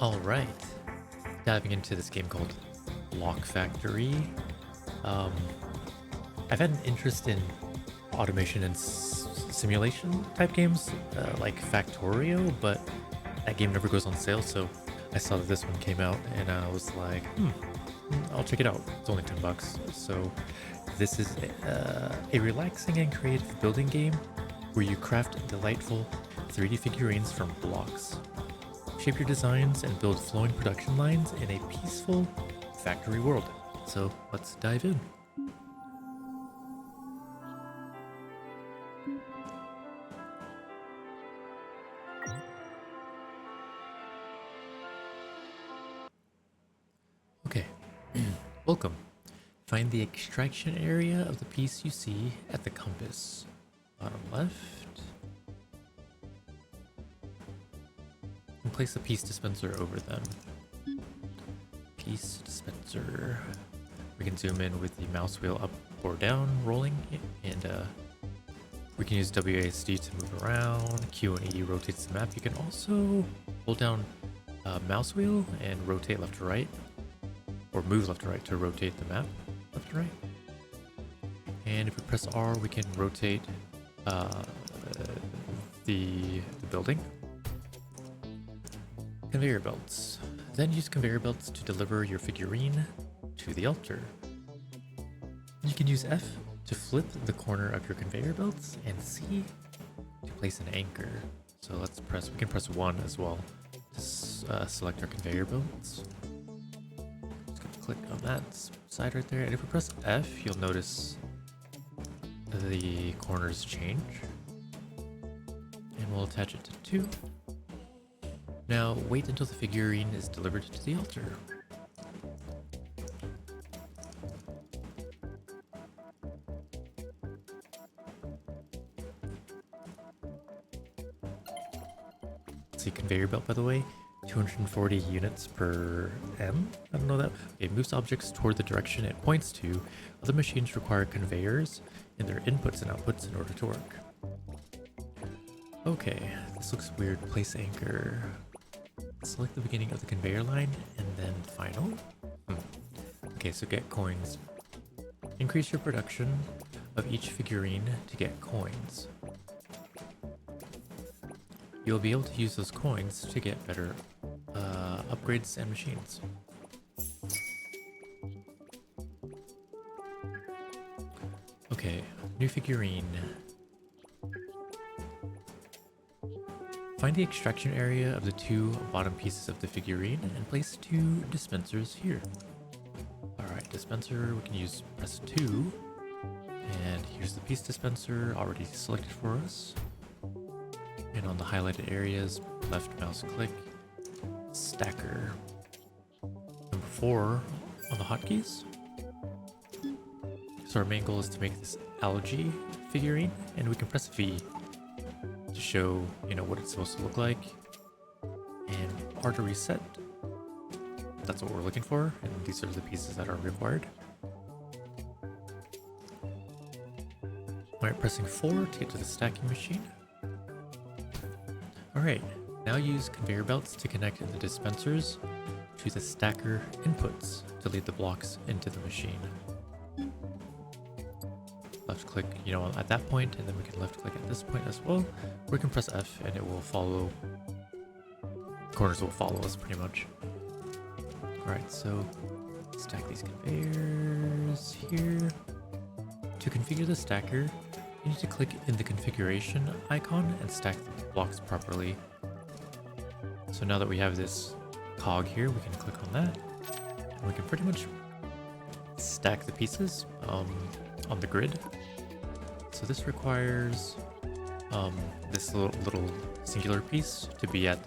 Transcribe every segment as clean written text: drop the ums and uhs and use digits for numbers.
Alright, diving into this game called Block Factory. Um, I've had an interest in automation and simulation type games like Factorio, but that game never goes on sale, so I saw that this one came out and I was like, I'll check it out. It's only 10 bucks. So this is a relaxing and creative building game where you craft delightful 3D figurines from blocks. Shape your designs and build flowing production lines in a peaceful factory world. So let's dive in. Okay, welcome. Find the extraction area of the piece you see at the compass. Bottom left. And place the piece dispenser over them. Piece dispenser. We can zoom in with the mouse wheel up or down, rolling, and we can use WASD to move around. Q and E rotates the map. You can also hold down mouse wheel and rotate left to right, or move left to right to rotate the map left to right. And if we press R, we can rotate the building. Conveyor belts. Then use conveyor belts to deliver your figurine to the altar. You can use F to flip the corner of your conveyor belts and C to place an anchor. So we can press 1 as well to select our conveyor belts. Just gonna click on that side right there. And if we press F, you'll notice the corners change. And we'll attach it to 2. Now wait until the figurine is delivered to the altar. See, conveyor belt, by the way, 240 units per M. I don't know that. It moves objects toward the direction it points to. Other machines require conveyors in their inputs and outputs in order to work. Okay, this looks weird. Place anchor. Select the beginning of the conveyor line and then final. Okay, so get coins. Increase your production of each figurine to get coins. You'll be able to use those coins to get better upgrades and machines. Okay, new figurine. Find the extraction area of the 2 bottom pieces of the figurine and place 2 dispensers here. Alright, dispenser, we can use press 2. And here's the piece dispenser already selected for us. And on the highlighted areas, left mouse click, stacker. Number 4 on the hotkeys. So our main goal is to make this algae figurine, and we can press V to show, what it's supposed to look like. And R to reset. That's what we're looking for, and these are the pieces that are required. Alright, pressing 4 to get to the stacking machine. Alright, now use conveyor belts to connect the dispensers to the stacker inputs to lead the blocks into the machine. Left click, at that point, and then we can left click at this point as well. Or we can press F and it will follow, corners will follow us pretty much. Alright, so stack these conveyors here. To configure the stacker, you need to click in the configuration icon and stack the blocks properly. So now that we have this cog here, we can click on that. And we can pretty much stack the pieces on the grid. So this requires this little singular piece to be at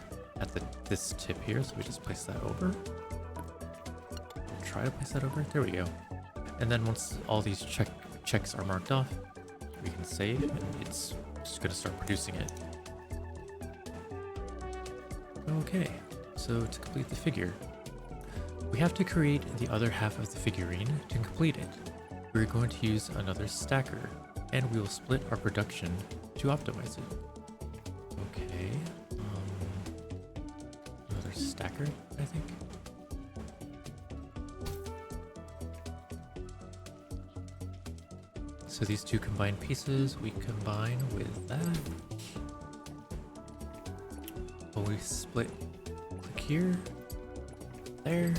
this tip here. So we just place that over. Try to place that over. There we go. And then once all these checks are marked off, we can save, and it's just going to start producing it. Okay, so to complete the figure, we have to create the other half of the figurine to complete it. We're going to use another stacker, and we will split our production to optimize it. Okay, another stacker, I think. So these two combined pieces we combine with that. Well, we split, click here, there,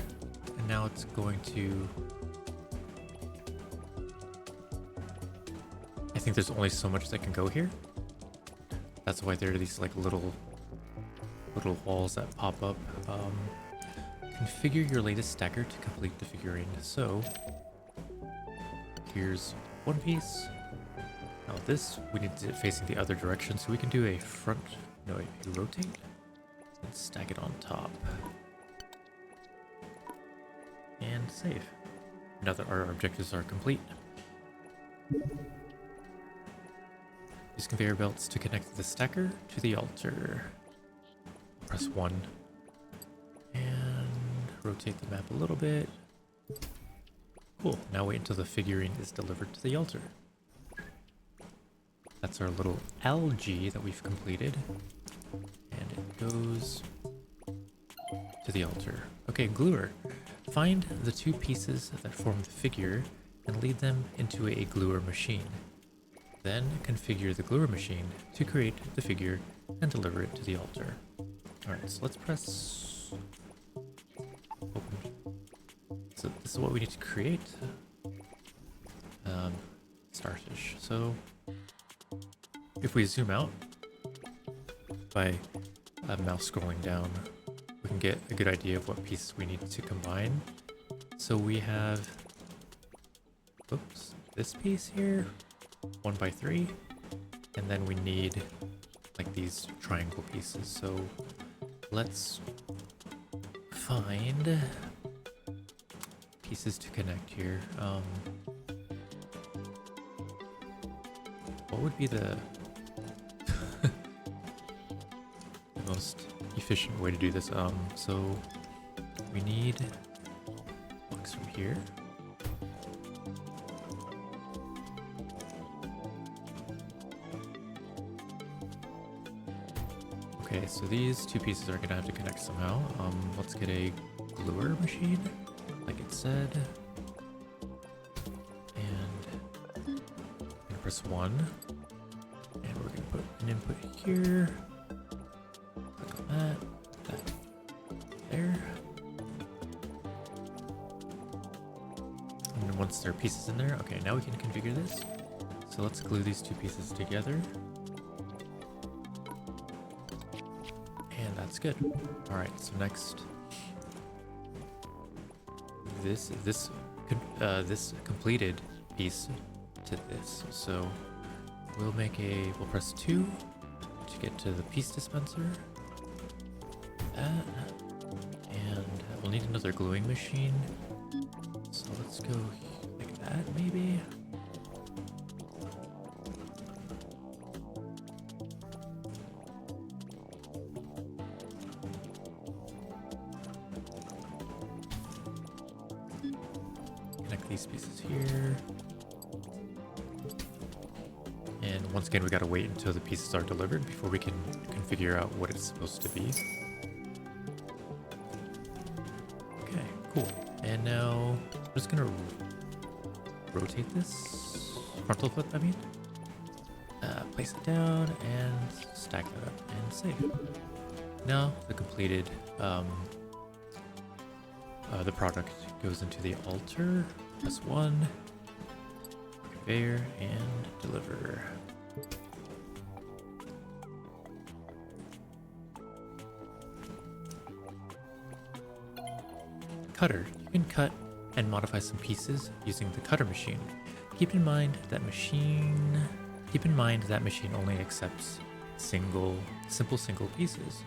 and now it's going to... I think there's only so much that can go here. That's why there are these like little walls that pop up. Configure your latest stacker to complete the figurine. So here's one piece. Now this, we need it facing the other direction, so we can do a front, no, a rotate, and stack it on top. And save. Now that our objectives are complete. Use conveyor belts to connect the stacker to the altar. Press 1. And rotate the map a little bit. Cool. Now wait until the figurine is delivered to the altar. That's our little algae that we've completed. And it goes to the altar. Okay, gluer. Find the two pieces that form the figure and lead them into a gluer machine. Then configure the gluer machine to create the figure and deliver it to the altar. Alright, so let's press open. So this is what we need to create. Starfish. So if we zoom out by mouse scrolling down, we can get a good idea of what pieces we need to combine. So we have, oops, this piece here, 1x3, and then we need like these triangle pieces. So let's find pieces to connect here. What would be the the most efficient way to do this? So we need blocks from here. Okay, so these two pieces are gonna have to connect somehow. Let's get a gluer machine, like it said. And press 1. And we're gonna put an input here. Click on that there. And then once there are pieces in there, okay, now we can configure this. So let's glue these two pieces together. And that's good. All right, so next, this completed piece to this. So we'll press 2 to get to the piece dispenser. That, and we'll need another gluing machine. So let's go like that, maybe. Connect these pieces here. And once again, we gotta wait until the pieces are delivered before we can figure out what it's supposed to be. Okay, cool. And now I'm just gonna rotate this frontal flip, I mean. Place it down and stack that up and save. Now the completed the product goes into the altar. Press 1, conveyor, and deliver. Cutter. You can cut and modify some pieces using the cutter machine. Keep in mind that machine only accepts simple single pieces.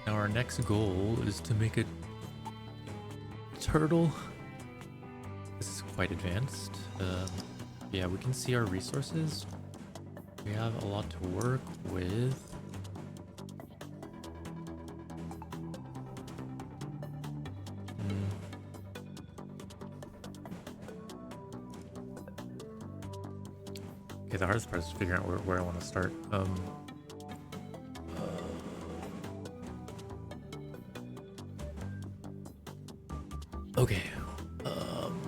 Now our next goal is to make a turtle. This is quite advanced. Yeah, we can see our resources. We have a lot to work with. Okay, the hardest part is figuring out where I want to start. Okay. Um.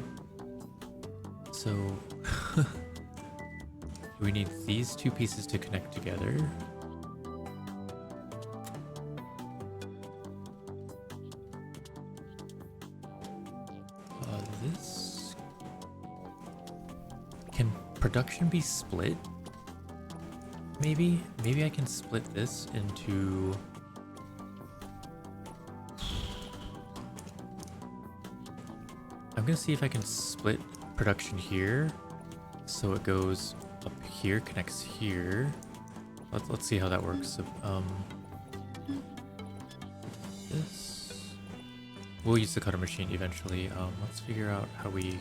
So we need these two pieces to connect together. This can production be split? Maybe I can split this into I'm gonna see if I can split production here so it goes up here, connects here. Let's see how that works. So, this we'll use the cutter machine eventually. Let's figure out how we.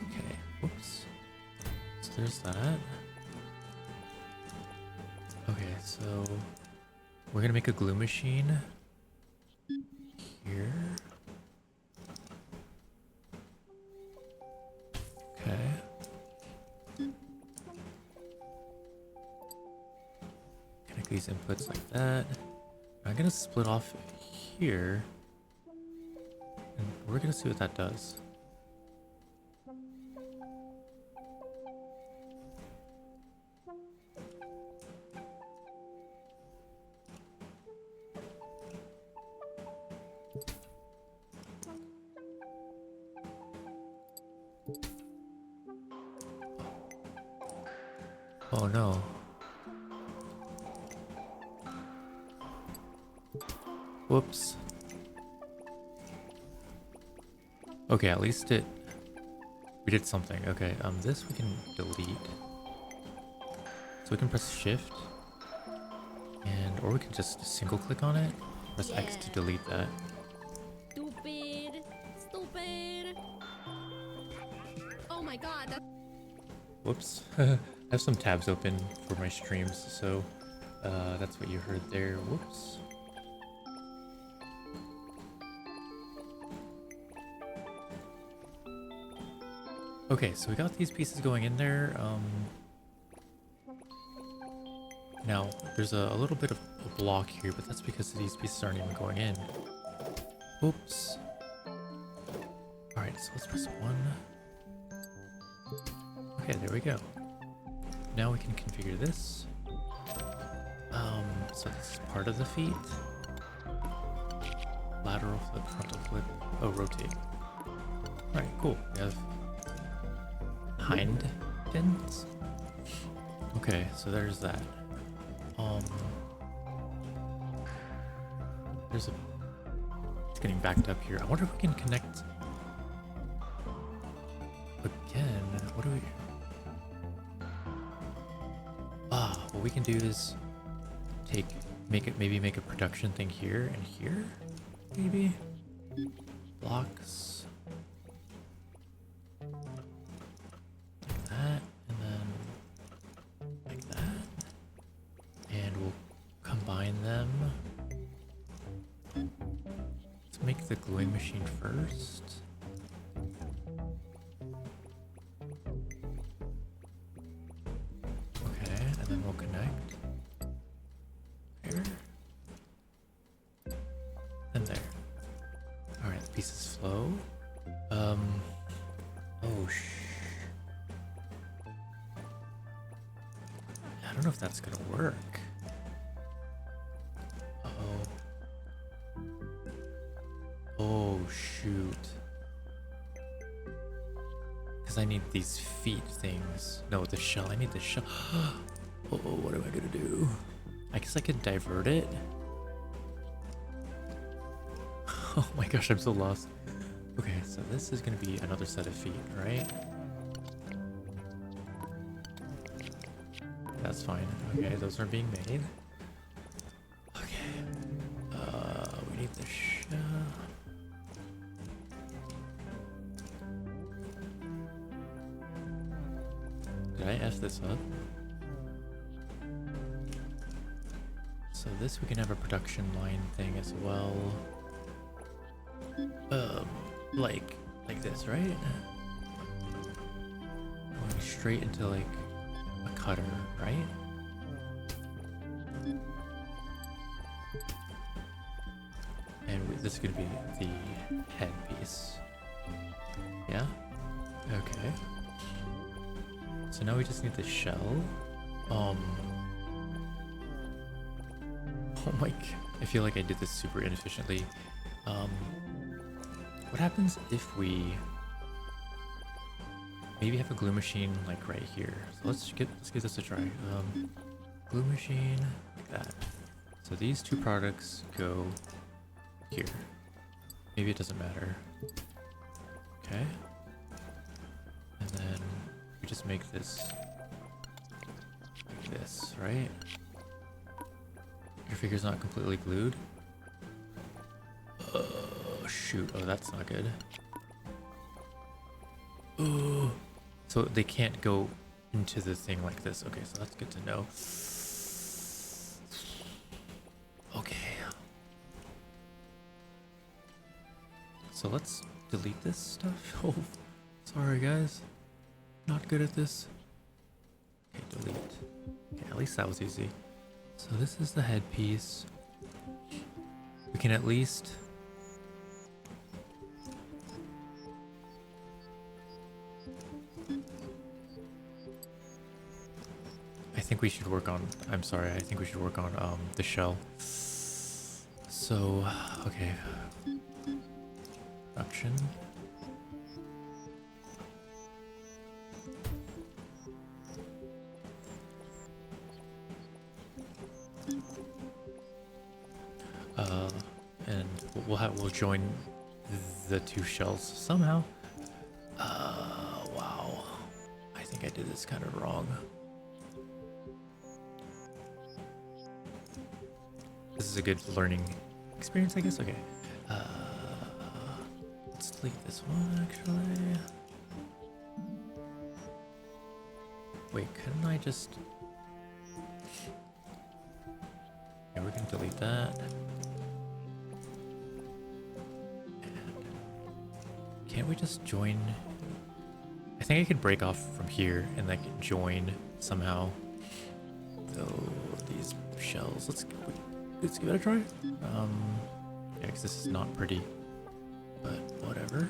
Okay, whoops. So there's that. Okay, so we're gonna make a glue machine here. Okay. Connect these inputs like that. I'm gonna split off here, and we're gonna see what that does. Oh no. Whoops. Okay, at least we did something. Okay, this we can delete. So we can press shift, or we can just single click on it, press X to delete that. Stupid. Oh my god. Whoops. I have some tabs open for my streams, so that's what you heard there. Whoops. Okay, so we got these pieces going in there. Now, there's a little bit of a block here, but that's because these pieces aren't even going in. Oops. Alright, so let's press 1. Okay, there we go. Now we can configure this. So this is part of the feet. Lateral flip, frontal flip. Oh, rotate. Alright, cool. We have hind fins. Okay, so there's that. There's a. It's getting backed up here. I wonder if we can connect again. What do we? What we can do is maybe make a production thing here and here, maybe blocks. Like that, and then like that, and we'll combine them. Let's make the gluing machine first. Okay, and then we'll connect here and there. All right, the pieces flow. Oh I don't know if that's gonna work. Oh shoot. Because I need these feet things. No, the shell. I need the shell. Oh, what am I gonna do? I guess I could divert it. Oh my gosh, I'm so lost. Okay, so this is gonna be another set of feet, right? That's fine. Okay, those are being made. Okay. We need the shell. Did I F this up? So this we can have a production line thing as well. Like this, right? Going straight into like a cutter, right? And this is gonna be the headpiece. Yeah? Okay. So now we just need the shell. Oh my god. I feel like I did this super inefficiently. What happens if we maybe have a glue machine like right here? So let's give this a try. Glue machine like that. So these two products go here. Maybe it doesn't matter. Okay. And then we just make this like this, right? Your figure's not completely glued. Oh shoot! Oh, that's not good. Oh, so they can't go into the thing like this. Okay, so that's good to know. Okay. So let's delete this stuff. Oh, sorry guys. Not good at this. Okay, delete. Okay, at least that was easy. So this is the headpiece. We can at least... I think we should work on... I'm sorry, I think we should work on the shell. So, okay. Production. And we'll join the two shells somehow. Wow. I think I did this kind of wrong. This is a good learning experience, I guess. Okay. Let's delete this one actually. Wait, couldn't I just... Yeah, we're gonna delete that. Can't we just join? I think I could break off from here and like join somehow. Oh, these shells. Let's give it a try. Yeah, because this is not pretty, but whatever.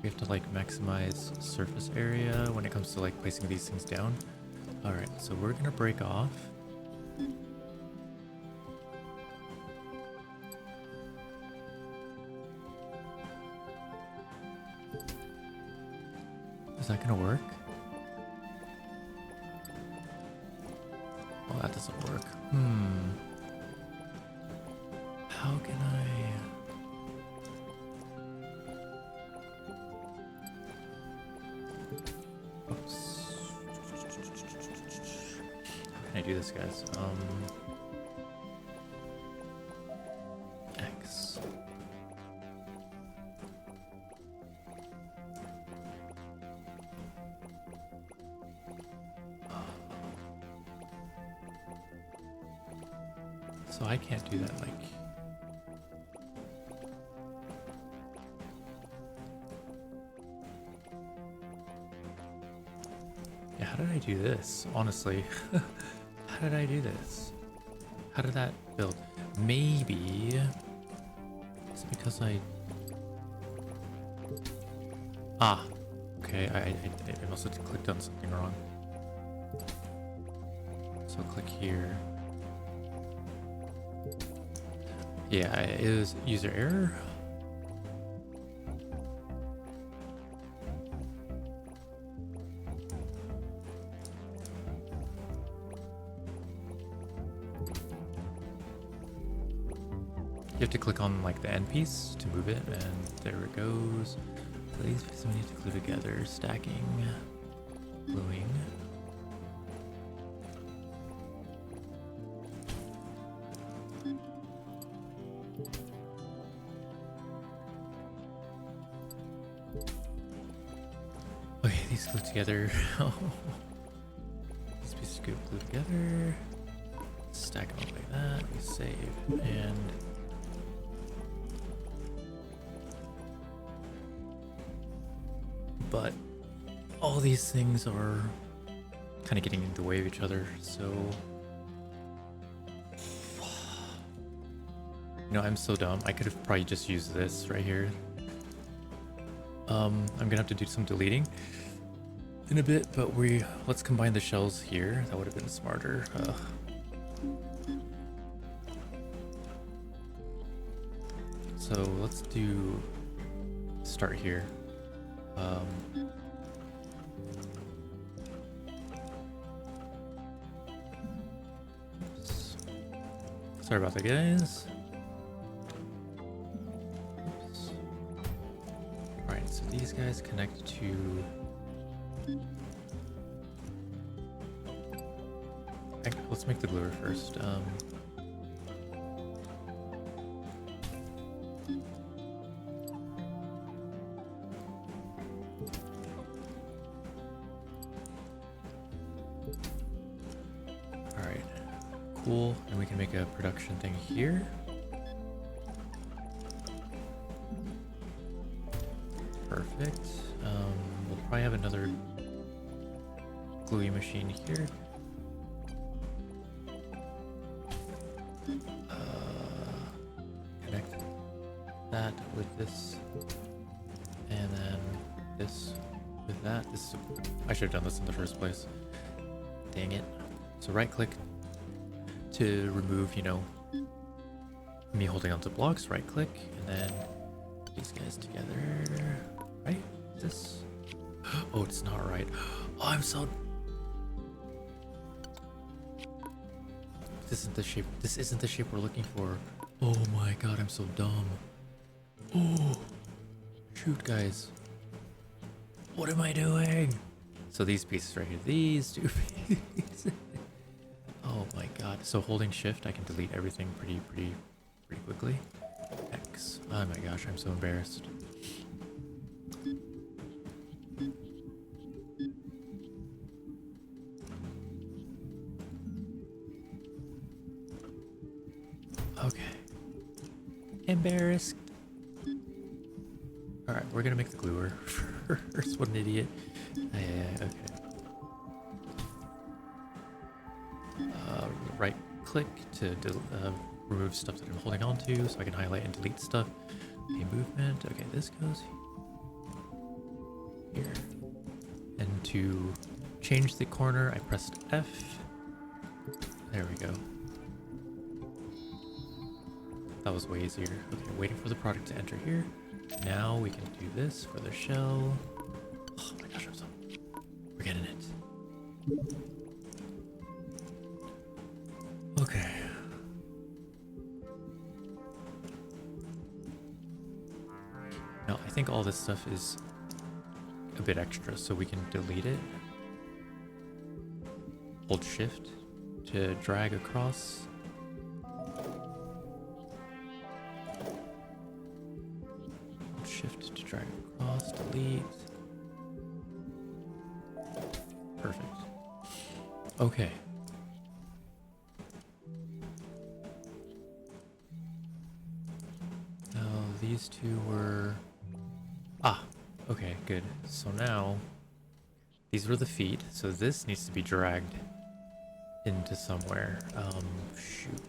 We have to like maximize surface area when it comes to like placing these things down. All right, so we're gonna break off. Is that gonna work? Well, that doesn't work. How can I... Oops. How can I do this, guys? X. So I can't do that, like... Yeah, how did I do this? Honestly. How did I do this? How did that build? Maybe... Is it because I... Ah! Okay, I must have clicked on something wrong. So click here. Yeah, it was user error. You have to click on like the end piece to move it, and there it goes. So these pieces we need to glue together, stacking, gluing. Okay, these glue together. These pieces glue together. Stack them up like that. We save and. But all these things are kind of getting in the way of each other, so You know, I'm so dumb. I could have probably just used this right here. I'm gonna have to do some deleting in a bit, but let's combine the shells here. That would have been smarter. So let's start here. Oops. Sorry about that, guys. Oops. All right, so these guys connect to. Let's make the gluer first. Alright, cool. And we can make a production thing here. Perfect. We'll probably have another gluey machine here. Connect that with this, and then this with that. I should have done this in the first place. Dang it. So right click to remove, me holding onto blocks, right click, and then these guys together, right? This, oh, it's not right. Oh, I'm so, this isn't the shape we're looking for. Oh my god, I'm so dumb. Oh, shoot, guys. What am I doing? So these pieces right here, these two pieces. Oh my god. So holding shift, I can delete everything pretty quickly. X. Oh my gosh, I'm so embarrassed. Okay. Embarrassed. Alright, we're gonna make the gluer first. What an idiot. Yeah, okay. Right click to remove stuff that I'm holding on to, so I can highlight and delete stuff. A movement. Okay, this goes here. And to change the corner, I pressed F. There we go. That was way easier. Okay, waiting for the product to enter here. Now we can do this for the shell. Oh my gosh, we're getting it. Okay. Now I think all this stuff is a bit extra, so we can delete it. Hold shift to drag across. Hold shift to drag across, delete. Perfect. Okay. These two were... okay, good. So now, these were the feet, so this needs to be dragged into somewhere. Shoot.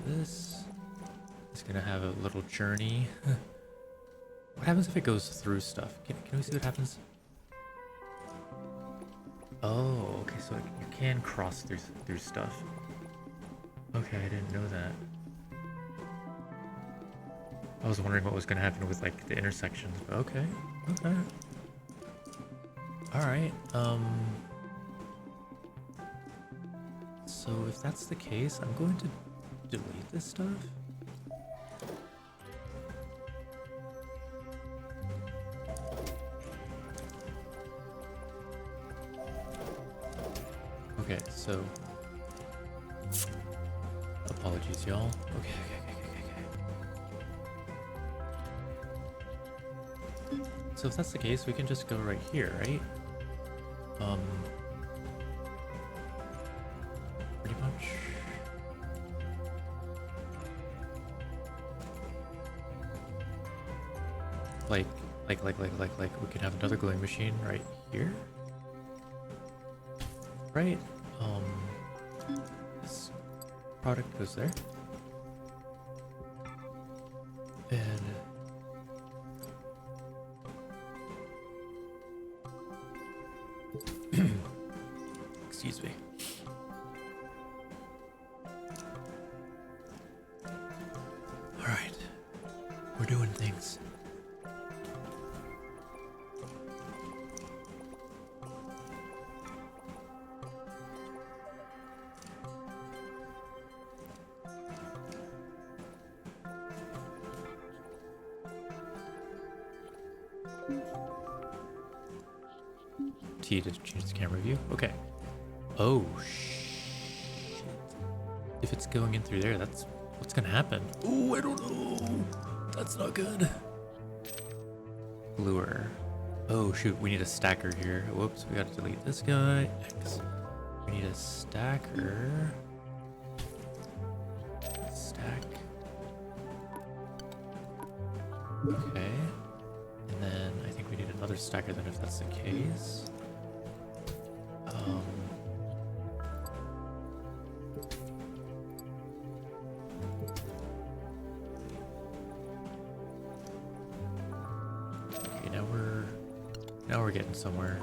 This is gonna have a little journey. What happens if it goes through stuff? Can we see what happens? Oh, okay, so you can cross through stuff. Okay, I didn't know that. I was wondering what was going to happen with, like, the intersections, but okay. Okay. Alright, so if that's the case, I'm going to delete this stuff. Okay, so... apologies, y'all. Okay. So if that's the case, we can just go right here, right? Pretty much. Like, we could have another gluing machine right here. Right? product goes there. And excuse me. All right, we're doing things. T to change the camera view. Okay. Oh shit. If it's going in through there, that's what's gonna happen. Oh, I don't know. That's not good. Lure. Oh shoot, we need a stacker here. Whoops, we gotta delete this guy. X. We need a stacker. Stack. Okay. And then I think we need another stacker then if that's the case. Okay, now we're getting somewhere.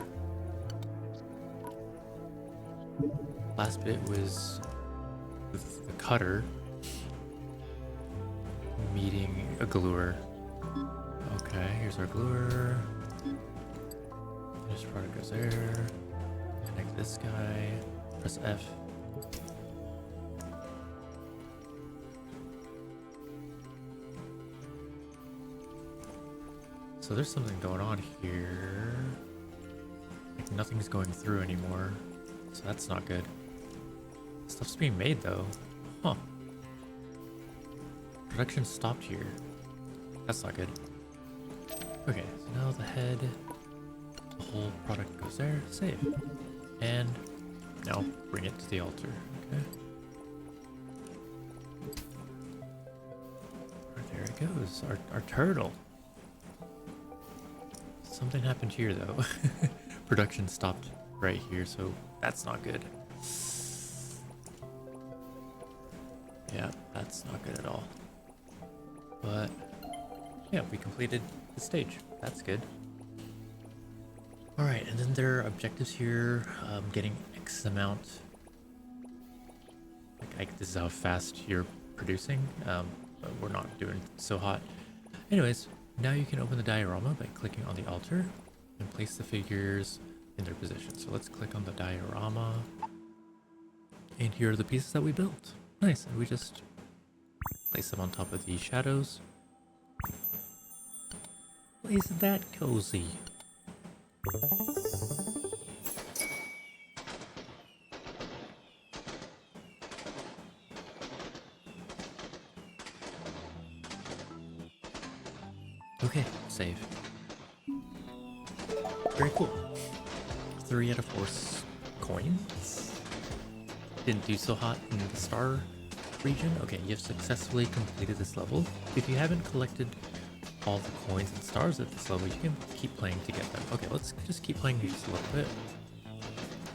Last bit was with the cutter meeting a gluer. Okay, here's our gluer. This product goes there. Connect this guy. Press F. So there's something going on here. Like nothing's going through anymore. So that's not good. Stuff's being made though. Huh. Production stopped here. That's not good. Okay, so now the head, the whole product goes there, save. And now bring it to the altar, okay? Right, there it goes, our turtle. Something happened here though. Production stopped right here, so that's not good. Yeah, that's not good at all. But yeah, we completed the stage. That's good. All right, and then there are objectives here. Getting X amount. Like this is how fast you're producing. But we're not doing so hot. Anyways, now you can open the diorama by clicking on the altar and place the figures in their position. So let's click on the diorama. And here are the pieces that we built. Nice, and we just place them on top of these shadows. Isn't that cozy? Okay, save. Very cool. 3 out of 4 coins. Didn't do so hot in the star region. Okay, you have successfully completed this level. If you haven't collected all the coins and stars at this level, you can keep playing to get them. Okay, let's just keep playing just a little bit.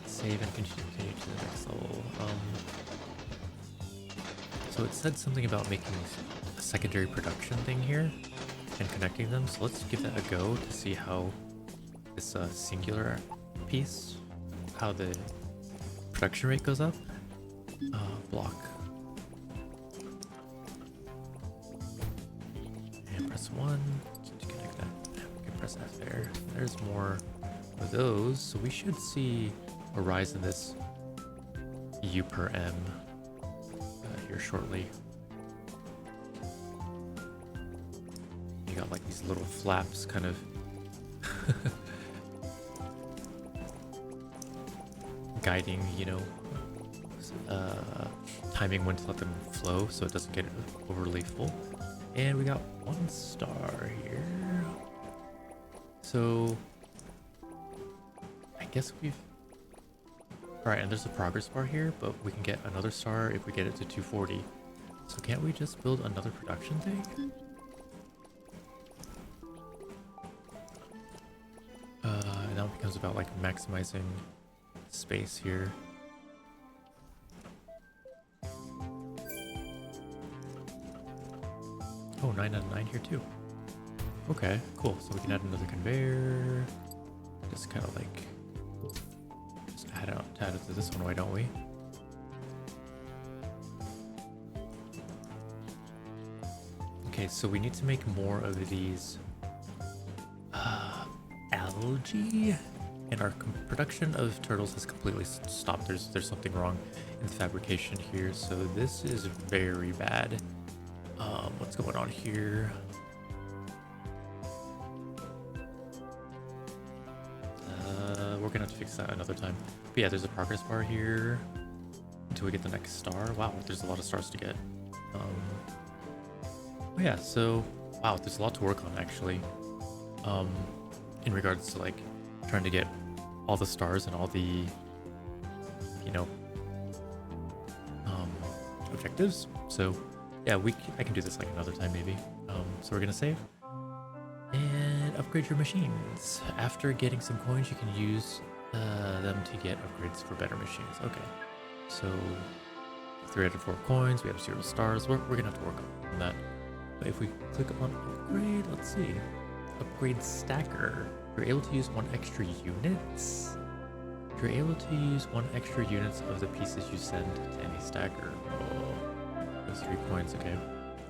Save and continue to the next level. So it said something about making a secondary production thing here and connecting them. So let's give that a go to see how this singular piece, how the production rate goes up. Block. And press 1 to connect that. We can press F there. There's more of those. So we should see a rise in this U per M here shortly. You got like these little flaps kind of guiding, you know, timing when to let them flow so it doesn't get overly full. And we got 1 star here. So I guess we've... Alright, and there's a progress bar here, but we can get another star if we get it to 240. So can't we just build another production thing? Now it becomes about like maximizing space here. Oh, 9 out of 9 here too. Okay, cool. So we can add another conveyor. Just kind of like just add it to this one, why don't we? Okay, so we need to make more of these algae, and our production of turtles has completely stopped. There's something wrong in the fabrication here, so this is very bad. What's going on here? We're gonna have to fix that another time. But yeah, there's a progress bar here until we get the next star. Wow, there's a lot of stars to get. Oh yeah, so wow, there's a lot to work on actually. In regards to like trying to get all the stars and all the, you know, objectives. So yeah, I can do this like another time maybe. So we're gonna save and upgrade your machines. After getting some coins, you can use them to get upgrades for better machines. Okay, so 3 out of 4 coins, we have 0 stars. We're gonna have to work on that. But if we click on upgrade, let's see. Upgrade stacker. You're able to use 1 extra units. You're able to use 1 extra units of the pieces you send to any stacker. Oh, those 3 coins, okay.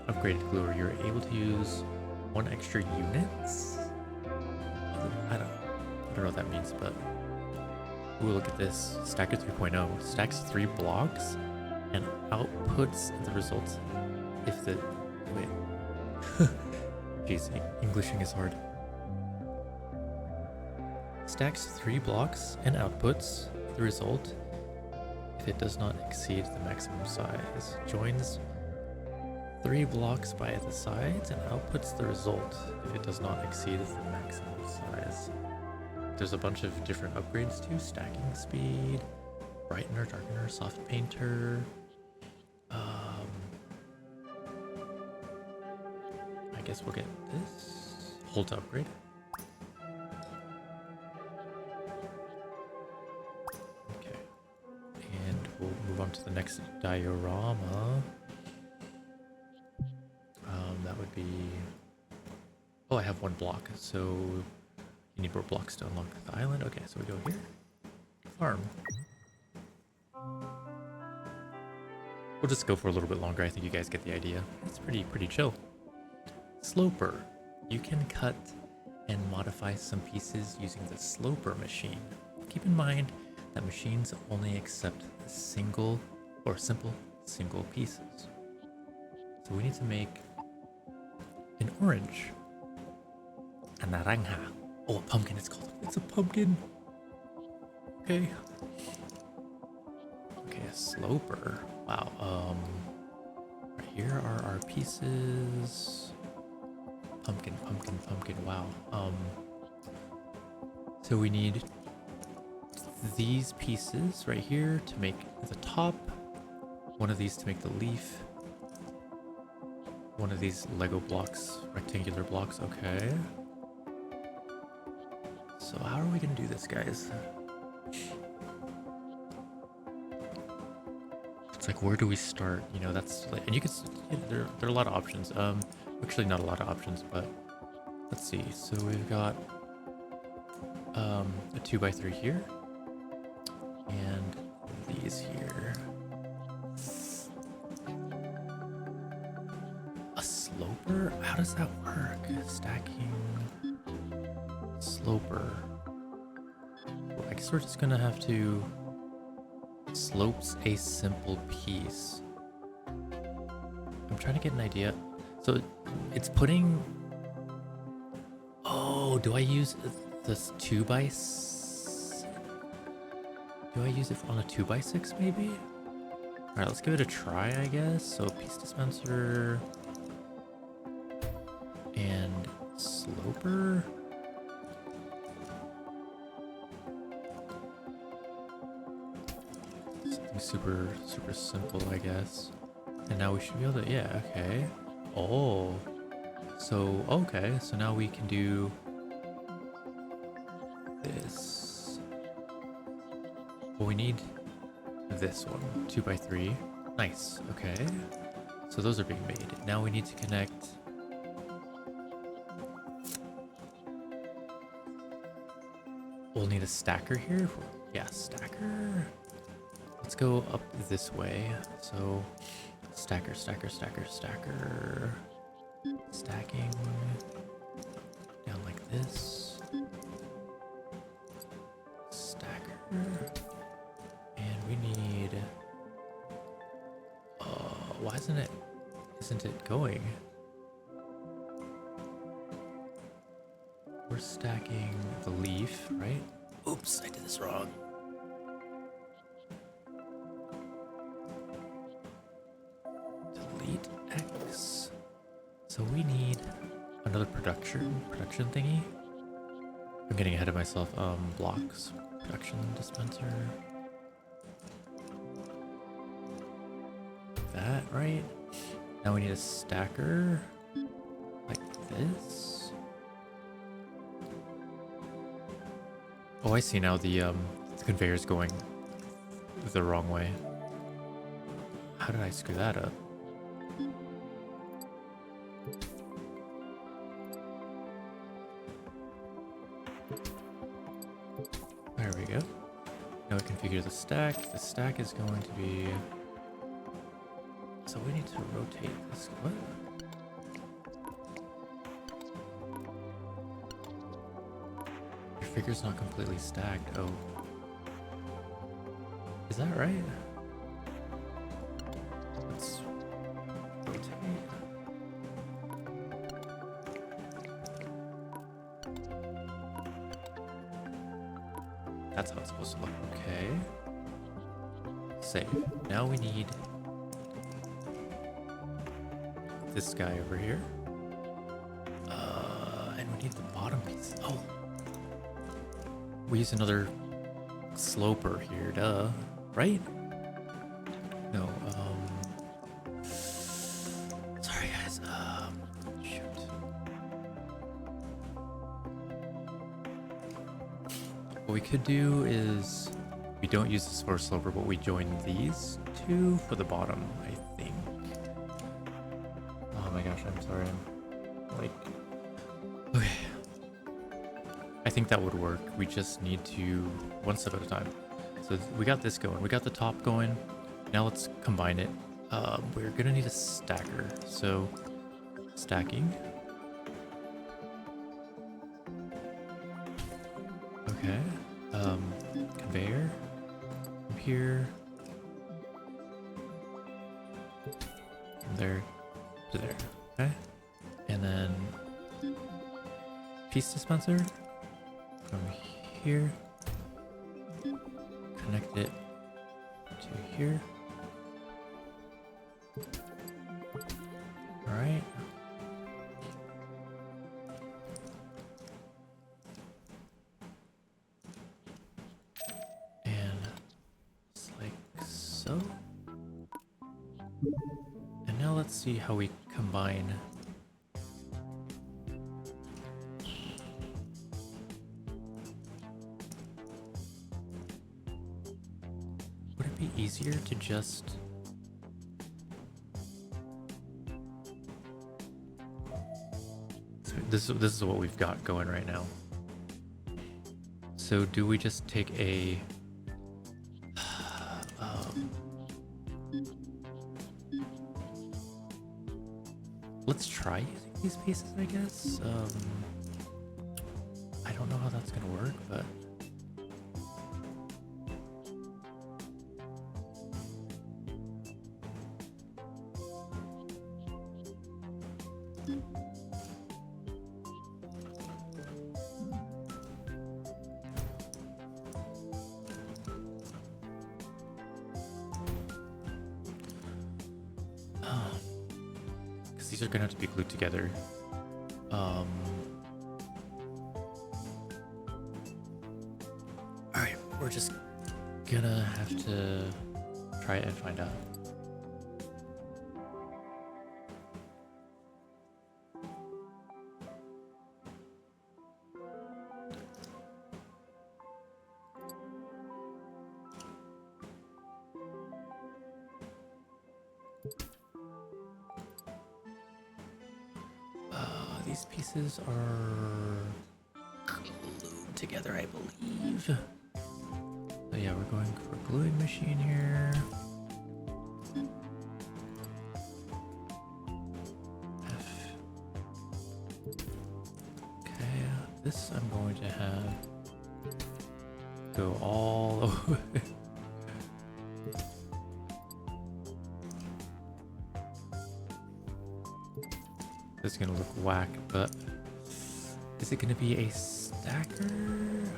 Upgraded gluer. You're able to use 1 extra units. I don't know what that means, but ooh, look at this. Stacker 3.0 stacks 3 blocks and outputs the results if the wait. Jeez, Englishing is hard. Stacks 3 blocks and outputs the result if it does not exceed the maximum size. Joins 3 blocks by the sides and outputs the result if it does not exceed the maximum size. There's a bunch of different upgrades too. Stacking speed, brightener, darkener, soft painter. I guess we'll get this. Hold to upgrade. Okay. And we'll move on to the next diorama. That would be... Oh, I have 1 block, so you need more blocks to unlock the island. Okay, so we go here. Farm. We'll just go for a little bit longer. I think you guys get the idea. It's pretty chill. Sloper. You can cut and modify some pieces using the sloper machine. Keep in mind that machines only accept simple single pieces. So we need to make an orange. A naranja. Oh, a pumpkin it's called. It's a pumpkin. Okay. Okay, a sloper. Wow. Right here are our pieces. Pumpkin, wow. So we need these pieces right here to make the top, 1 of these to make the leaf, 1 of these Lego blocks, rectangular blocks, okay. So how are we gonna do this, guys? It's like, where do we start? You know, that's like, and you can, there are a lot of options. Actually not a lot of options, but let's see. So we've got a 2x3 here and these here. A sloper? How does that work? Stacking sloper. Well, I guess we're just gonna have to slopes a simple piece. I'm trying to get an idea. So it's putting... Oh, do I use this 2x... Do I use it on a 2x6 maybe? Alright, let's give it a try, I guess. So piece dispenser... and sloper... Something super simple, I guess. And now we should be able to, yeah, okay. Oh, so, okay, so now we can do this. Well, we need this one, 2x3. Nice, okay. So those are being made. Now we need to connect we'll need a stacker here. Yeah, stacker. Let's go up this way. So stacker, stacker, stacker, stacker. Stacking down like this. Stacker. And we need... why isn't it going? We're stacking the leaf, right? Oops, I did this wrong. Delete X. So we need another production thingy. I'm getting ahead of myself. Blocks, production dispenser. That, right? Now we need a stacker like this. Oh, I see now the conveyor's going the wrong way. How did I screw that up? There we go. Now we configure the stack. The stack is going to be... So we need to rotate this. What? Your figure's not completely stacked. Oh. Is that right? Let's rotate. That's how it's supposed to look. Okay. Save. Now we need this guy over here. And we need the bottom piece. Oh. We use another sloper here, duh. Right? No, sorry guys, shoot. What we could do is, we don't use this for a sloper, but we join these two for the bottom, I think. Oh my gosh, I'm sorry, I'm like... Okay. I think that would work. We just need to, one step at a time. So we got this going. We got the top going. Now let's combine it. We're gonna need a stacker. So stacking. Okay. Conveyor. From here. From there to there. Okay. And then piece dispenser. From here. Connect it to here. All right. And just like so. And now let's see how we combine. Would it be easier to just... So this is what we've got going right now. So do we just take a... let's try using these pieces, I guess. I don't know how that's gonna work, but... these are gonna have to be glued together. Alright, we're just gonna have to try it and find out. These pieces are glued together, I believe. So yeah, we're going for gluing machine here. F. Okay, this I'm going to have go all the way. This is gonna look whack, but is it gonna be a stacker?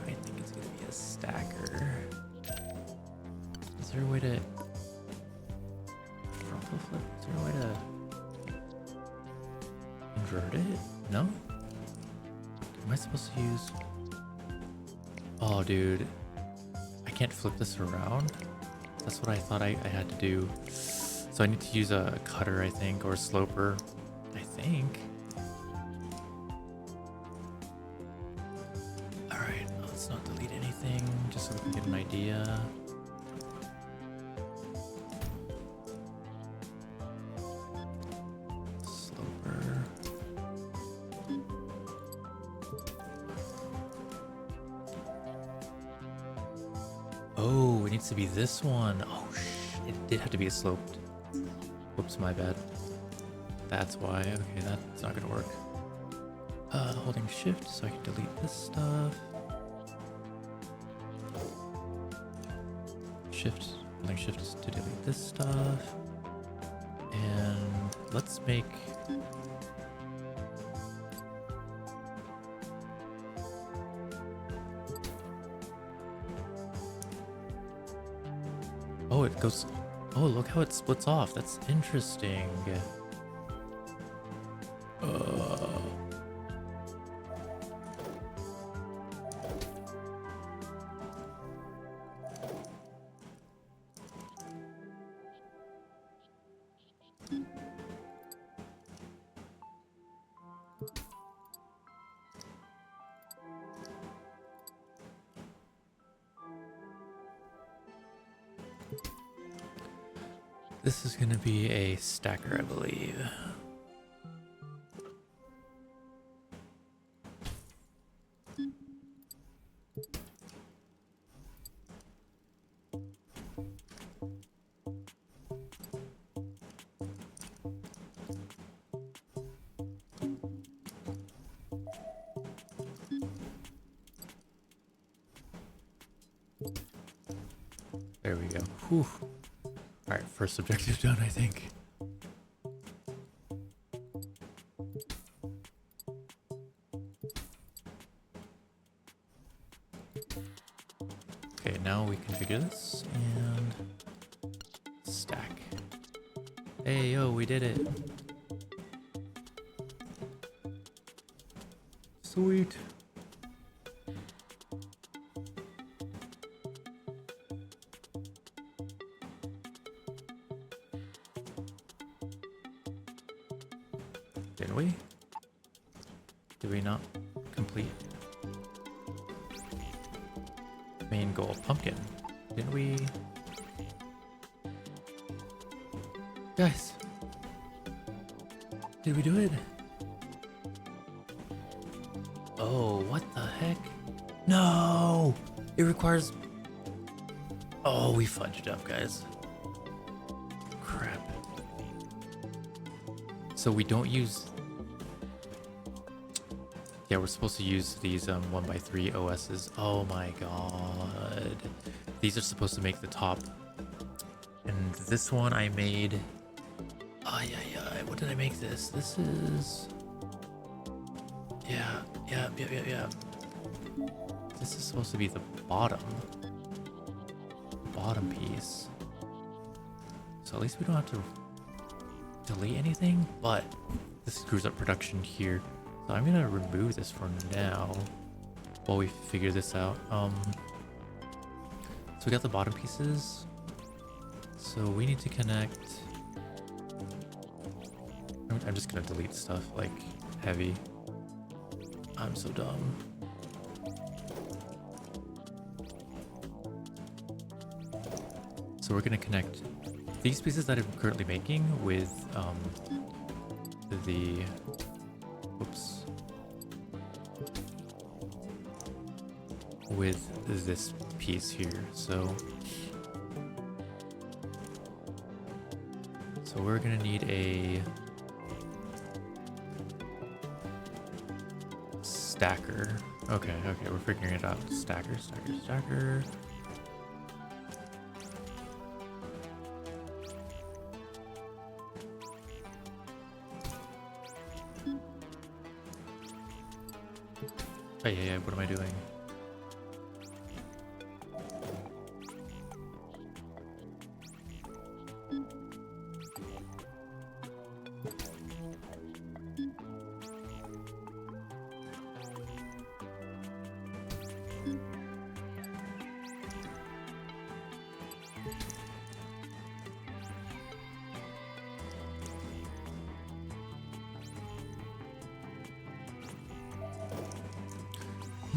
I think it's gonna be a stacker. Is there a way to frontal flip? Is there a way to invert it? No? Am I supposed to use... Oh, dude. I can't flip this around? That's what I thought I had to do. So I need to use a cutter, I think, or a sloper. I think. Alright, let's not delete anything, just so we can get an idea. Sloper. Oh, it needs to be this one. Oh, it did have to be a sloped. Whoops, my bad. That's why. Okay, that's not gonna work. Holding shift so I can delete this stuff. Holding shift to delete this stuff. And let's make... Oh, it goes... Oh, look how it splits off. That's interesting. This is gonna be a stacker, I believe. There we go. Whew. Alright, first objective done, I think. Okay, now we configure this and stack. Hey, yo, we did it. Sweet. Did we? Did we not complete main goal? Pumpkin. Didn't we? Guys, did we do it? Oh, what the heck? No! It requires... Oh, we fudged up, guys. Crap. So we don't use... Yeah, we're supposed to use these 1x3 OSs. Oh my god. These are supposed to make the top. And this one I made... What did I make this? This is... Yeah. This is supposed to be the bottom piece. So at least we don't have to delete anything, but this screws up production here. So I'm gonna remove this for now while we figure this out. So we got the bottom pieces. So we need to connect... I'm just gonna delete stuff like heavy. I'm so dumb. So we're gonna connect these pieces that I'm currently making with the... Oops. with this piece here. So we're gonna need a stacker. Okay, we're figuring it out. Stacker. Oh yeah, what am I doing?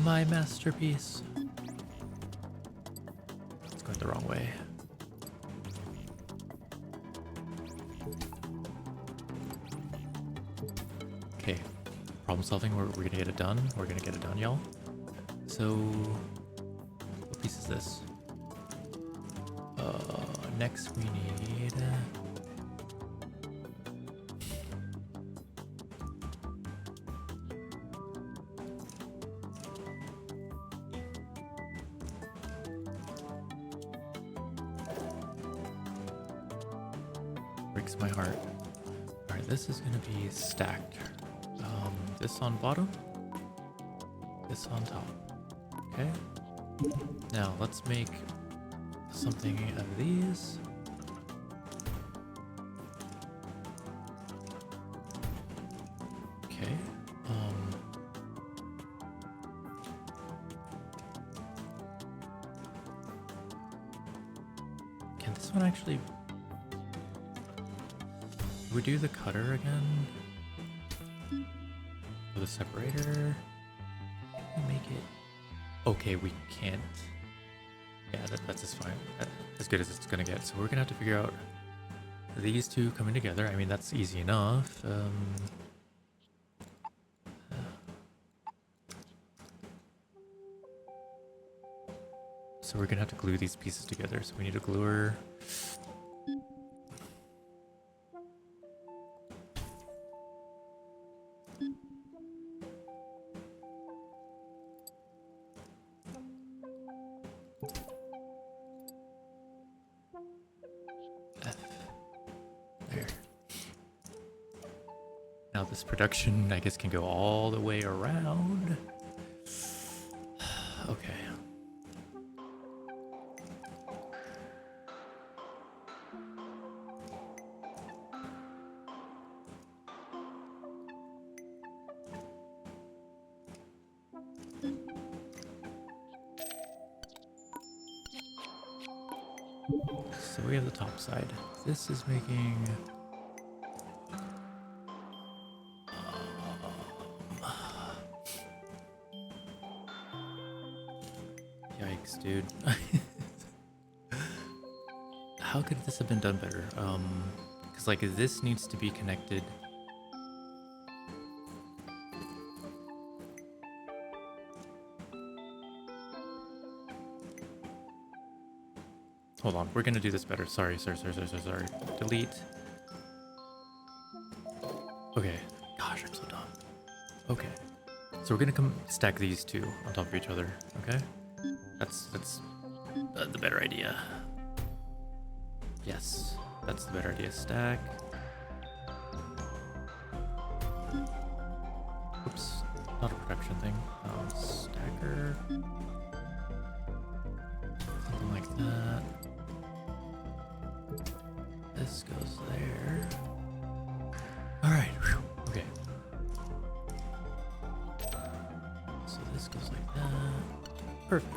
My masterpiece. It's going the wrong way. Okay, problem solving. We're gonna get it done. We're gonna get it done, y'all. So, what piece is this? Next we need. Breaks my heart. Alright, this is gonna be stacked. This on bottom, this on top. Okay. Now let's make something of these. Okay. Can this one actually... we do the cutter again? For the separator? Can we make it... okay, we can't. Yeah, that's just fine. As good as it's gonna get. So we're gonna have to figure out these two coming together. I mean, that's easy enough. So we're gonna have to glue these pieces together. So we need a gluer. There. Now this production, I guess, can go all the way around. Okay. So we have the top side. This is making... yikes, dude. How could this have been done better? Because like this needs to be connected. Hold on, we're gonna do this better. Sorry. Delete. Okay. Gosh, I'm so dumb. Okay. So we're gonna come stack these two on top of each other. Okay. That's the better idea. Yes, that's the better idea. Stack. Oops, not a production thing. Stacker. Something like that. This goes there. All right. Okay. So this goes like that. Perfect.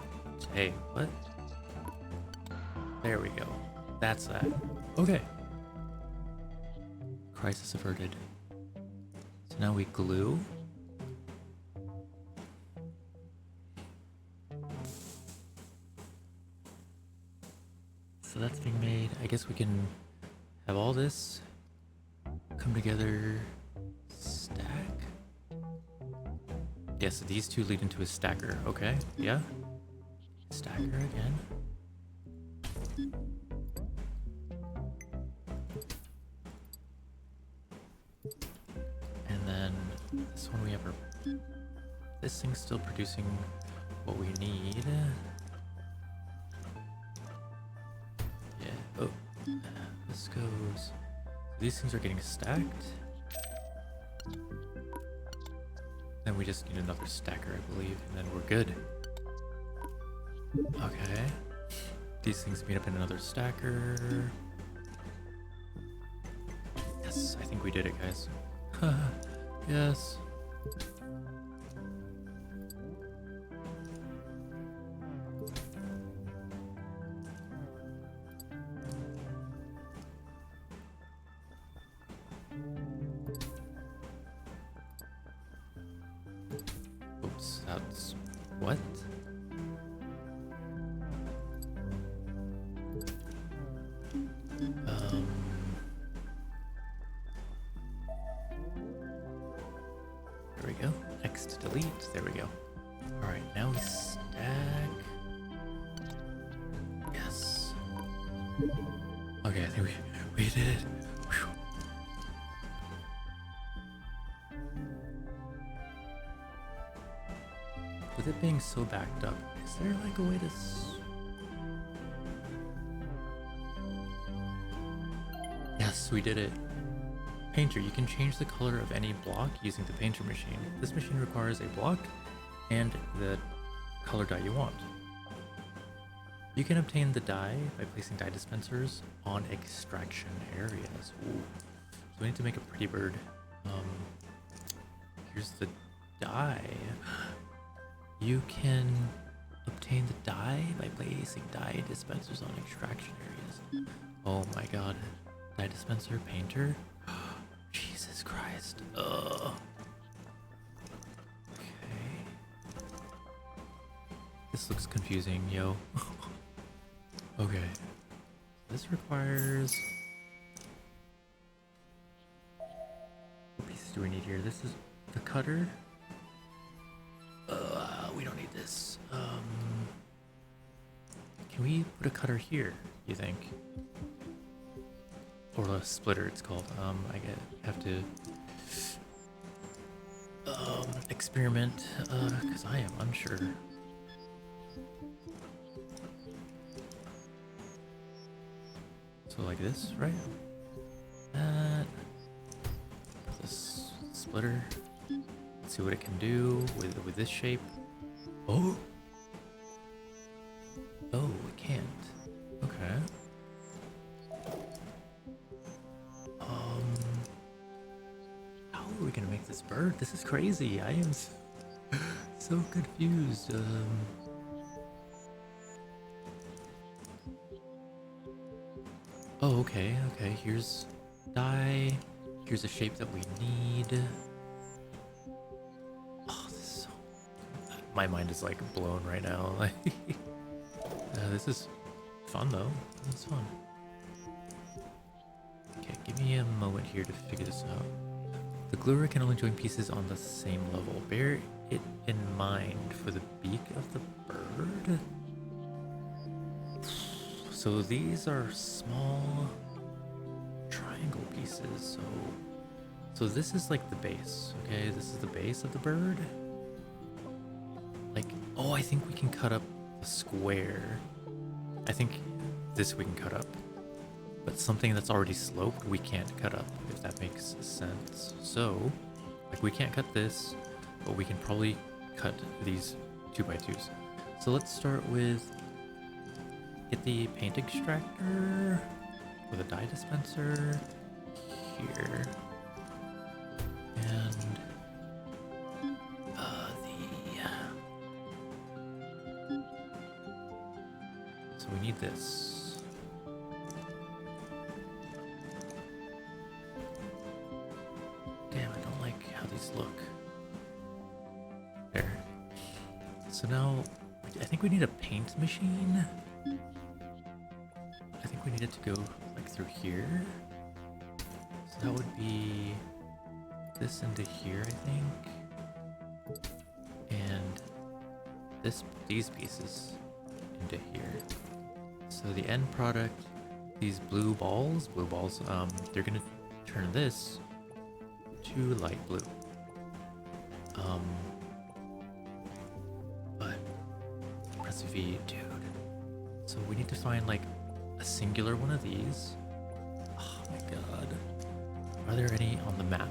Hey, what? There we go. That's that. Okay. Crisis averted. So now we glue. So that's being made. I guess we can have all this come together. Stack. Yeah, so these two lead into a stacker. Okay, yeah. Stacker again. And then this one we have our... This thing's still producing what we need. Yeah. Oh. This goes... These things are getting stacked. Then we just need another stacker, I believe, and then we're good. Okay. These things meet up in another stacker. Yes, I think we did it, guys. Yes. Oops, that's... what? There we go. X to delete. There we go. Alright, now we stack. Yes. Okay, I think we did it. Whew. With it being so backed up, is there like a way to... Yes, we did it. Painter, you can change the color of any block using the painter machine. This machine requires a block and the color dye you want. You can obtain the dye by placing dye dispensers on extraction areas. Ooh. So we need to make a pretty bird. Here's the dye. You can obtain the dye by placing dye dispensers on extraction areas. Oh my god. Dye dispenser, painter. Jesus Christ. Ugh. Okay. This looks confusing, yo. Okay. This requires... What pieces do we need here? This is the cutter. We don't need this. Can we put a cutter here, you think? Or a splitter, it's called. I have to experiment, because I am unsure. So like this, right? This splitter. Let's see what it can do with this shape. Oh! Oh, it can't. Okay. How are we gonna make this bird? This is crazy. I am so confused. Oh, okay, okay. Here's dye. Here's a shape that we need. Oh, this is so... My mind is like blown right now. This is fun though. It's fun. Okay, give me a moment here to figure this out. The gluer can only join pieces on the same level. Bear it in mind for the beak of the bird. So these are small triangle pieces. So this is like the base. Okay, this is the base of the bird. Like, oh, I think we can cut up a square. I think this we can cut up. But something that's already sloped, we can't cut up, if that makes sense. So, like, we can't cut this, but we can probably cut these 2x2s. So let's start with, get the paint extractor with a dye dispenser here. And so we need this. Damn, I don't like how these look. There. So now, I think we need a paint machine. I think we need it to go like through here. So that would be this into here, I think. And these pieces into here. So the end product, these blue balls, they're gonna turn this to light blue. But press V, dude. So we need to find like a singular one of these. Oh my god. Are there any on the map?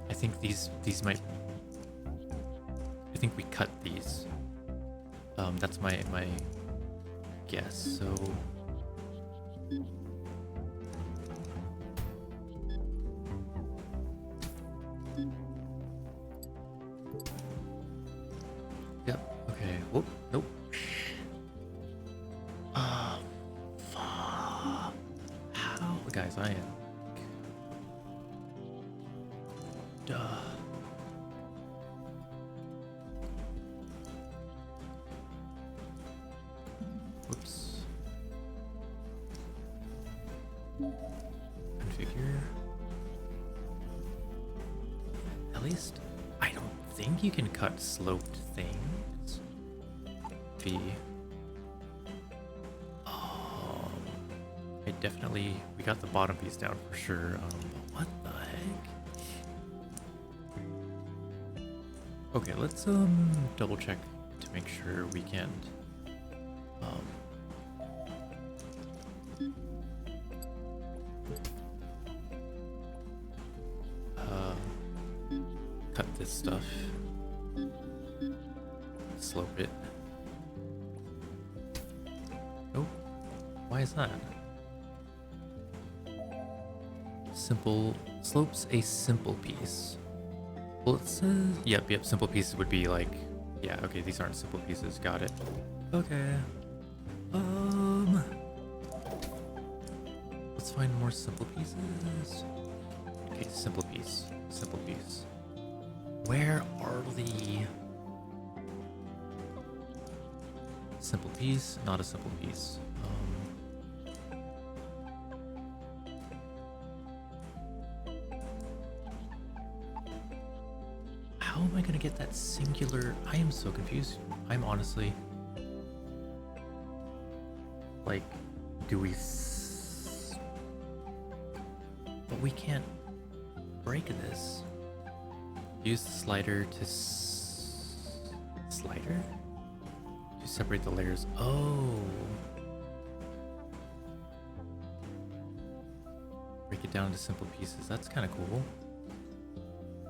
I think these might. I think we cut these. That's my guess. So. Yep. Okay. Whoop. Nope. Fuck. How, guys? I am. Duh. Whoops. Configure. At least, I don't think you can cut sloped things. V. I definitely, we got the bottom piece down for sure. But what the heck? Okay, let's double check to make sure we can't cut this stuff, slope it. Oh, why is that? Simple slopes a simple piece. Well, it says, yep, simple pieces would be like, yeah, okay, these aren't simple pieces, got it. Okay. Let's find more simple pieces. Okay, simple piece. Where are the simple piece? Not a simple piece. How am I gonna get that singular? I am so confused. I'm honestly like, do we? But we can't break this. Use the slider to slider to separate the layers. Oh, break it down into simple pieces. That's kind of cool,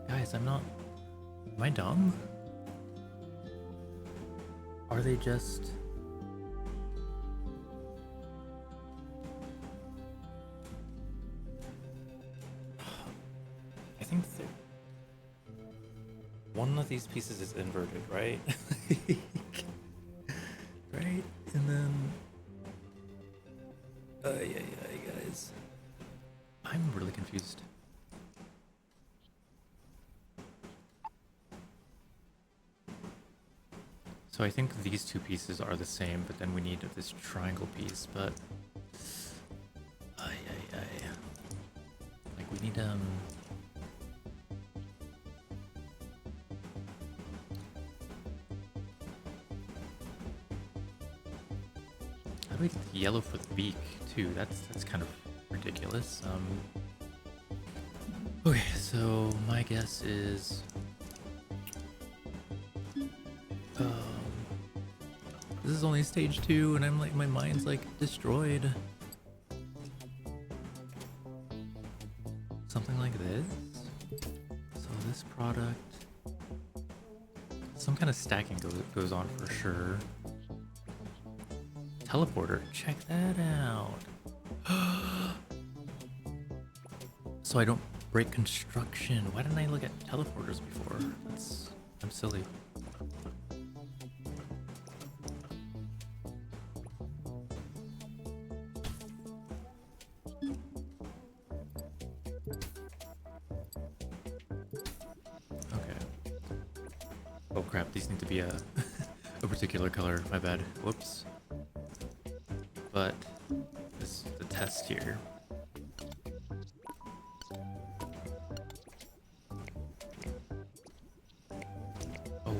guys. I'm not. Am I dumb? Are they just? I think that one of these pieces is inverted, right? Right? And then yeah, guys. I'm really confused. So I think these two pieces are the same, but then we need this triangle piece, but like we need how do we get the yellow for the beak too? That's kind of ridiculous. Okay, so my guess is this is only stage 2 and I'm like, my mind's like destroyed. Something like this. So this product, some kind of stacking goes on for sure. Teleporter, check that out. So I don't break construction. Why didn't I look at teleporters before? I'm silly. Oh crap, these need to be a particular color, my bad. Whoops. But this is the test here. Oh,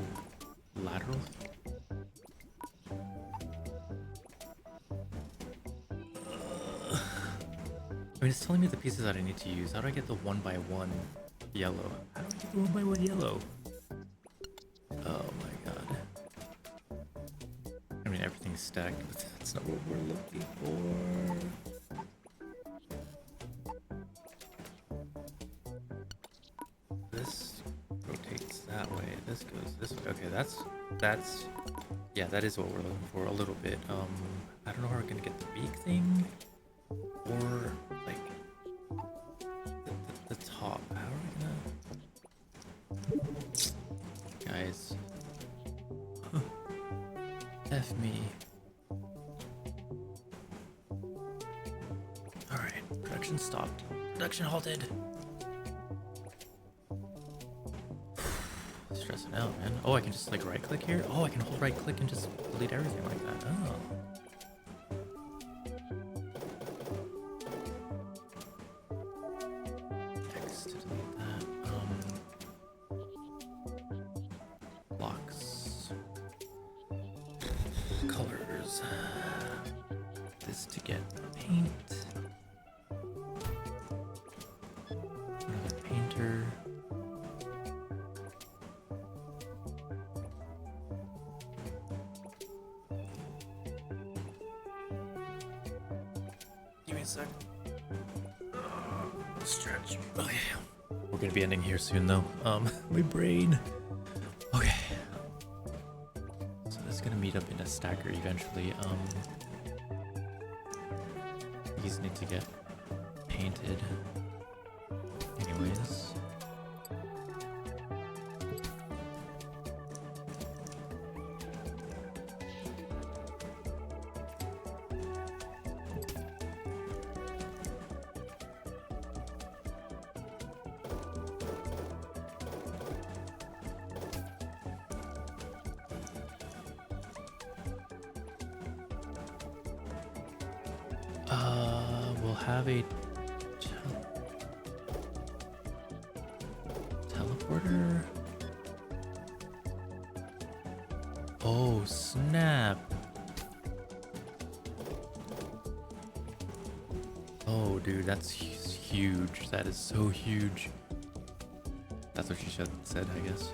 I mean, it's telling me the pieces that I need to use. How do I get the 1x1 yellow? How do I get the 1x1 yellow? Oh my god. I mean, everything's stacked, but that's not what we're looking for. This rotates that way. This goes this way. Okay, that's yeah, that is what we're looking for a little bit. I don't know how we're gonna get the beak thing or like the top. How are we gonna, guys? F me. All right, production stopped. Production halted. Stressing out, man. Oh, I can just like right click here? Oh, I can hold right click and just delete everything like that. Oh. X to delete that. Blocks. Colors. This to get paint. Another painter. Give me a sec. Stretch. Okay. We're gonna be ending here soon though. My brain. Okay. So this is gonna meet up in a stacker eventually. These need to get painted. Anyways. We'll have a teleporter. Oh, snap. Oh, dude, that's huge. That is so huge. That's what she said, I guess.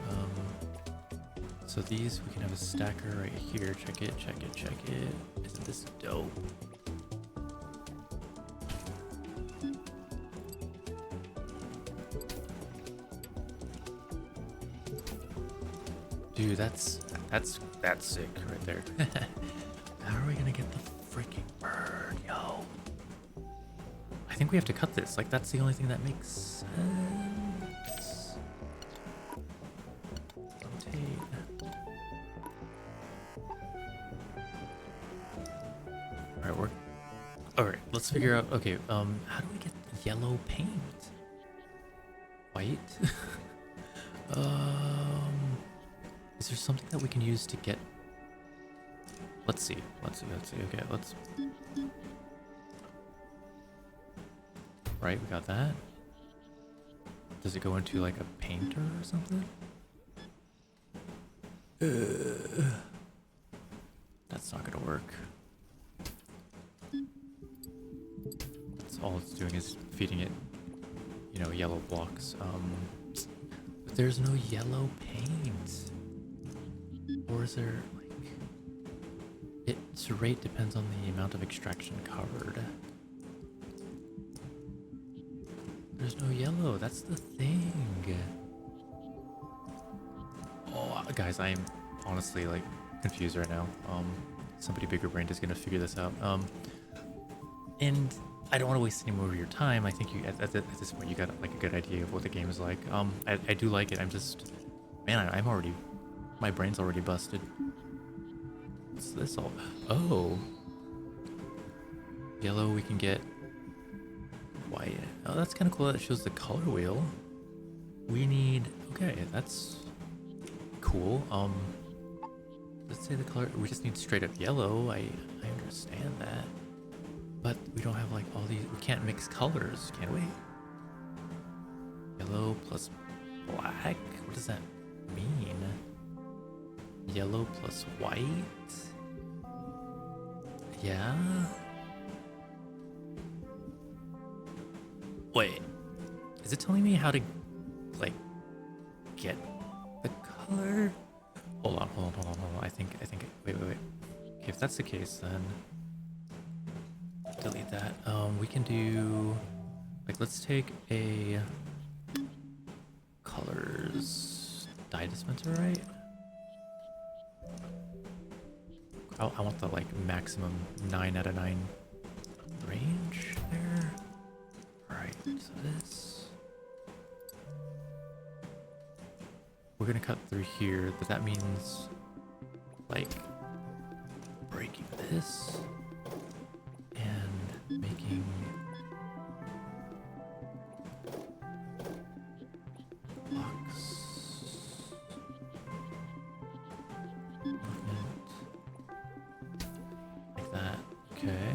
So these, we can have a stacker right here. Check it, check it, check it. Isn't this dope? Dude, that's sick right there. How are we gonna get the freaking bird, yo? I think we have to cut this. Like, that's the only thing that makes sense. Rotate. Alright, alright, let's figure out. Okay, how do we get yellow paint? White? Is there something that we can use to get... Let's see. Okay, let's... Right, we got that. Does it go into like a painter or something? That's not gonna work. That's all it's doing is feeding it, you know, yellow blocks. But there's no yellow paint. Or is there, like... Its rate depends on the amount of extraction covered. There's no yellow, that's the thing. Oh, guys, I am honestly, like, confused right now. Somebody bigger brained is gonna figure this out. And I don't want to waste any more of your time. I think you, at this point, you got, like, a good idea of what the game is like. I do like it, I'm just... Man, I'm already... My brain's already busted. What's this all? Oh. Yellow, we can get white. Oh, that's kind of cool. That shows the color wheel. We need... Okay, that's cool. Let's say the color... We just need straight up yellow. I understand that. But we don't have, like, all these... We can't mix colors, can we? Yellow plus black? What does that mean? Yellow plus white? Yeah? Wait, is it telling me how to, like, get the color? Hold on. I think, wait. Okay, if that's the case, then delete that. We can do, like, let's take a colors dye dispenser, right? I want the, like, maximum 9 out of 9 range there. Alright, so this, we're gonna cut through here, but that means, like, breaking this and making blocks. Movement. Like that. Okay.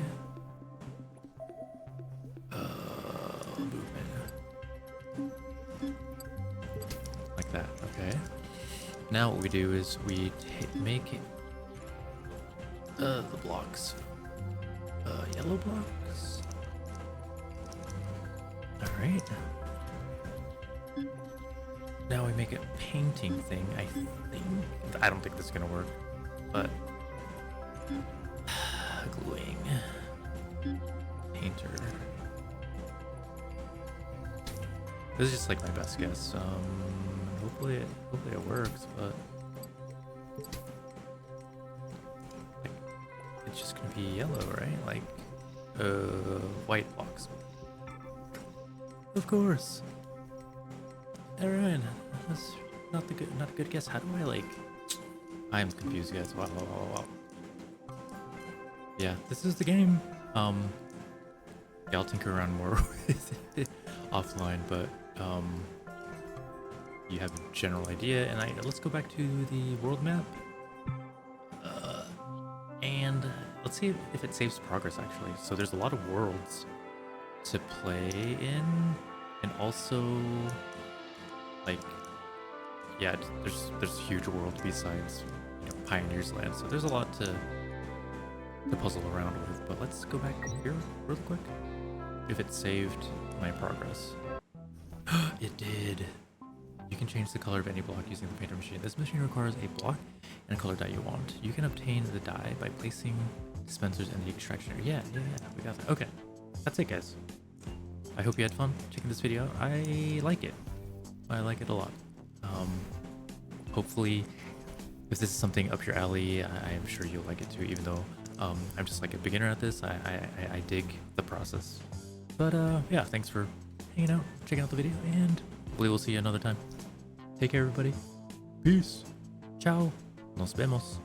Movement. Like that. Okay. Now what we do is we make the blocks yellow blocks. All right. Now we make a painting thing. I don't think this is gonna work, but gluing painter. This is just like my best guess. Hopefully it works, but like, it's just gonna be yellow, right? Like white blocks. Of course. Alright, that's not a good guess. How do I, like, I am confused, guys. Wow. Yeah, this is the game. Yeah, I'll tinker around more with it offline, but you have a general idea, and let's go back to the world map, and let's see if it saves progress actually. So there's a lot of worlds to play in, and also, like, yeah, there's a huge world besides, you know, Pioneer's Land, so there's a lot to puzzle around with. But let's go back here real quick, if it saved my progress. It did. You can change the color of any block using the painter machine. This machine requires a block and a color dye you want. You can obtain the dye by placing dispensers in the extraction area. Yeah, we got that. Okay, that's it, guys. I hope you had fun checking this video. I like it. I like it a lot. Hopefully, if this is something up your alley, I am sure you'll like it too, even though I'm just like a beginner at this. I dig the process. But yeah, thanks for hanging out, checking out the video, and hopefully we'll see you another time. Take care, everybody. Peace. Ciao. Nos vemos.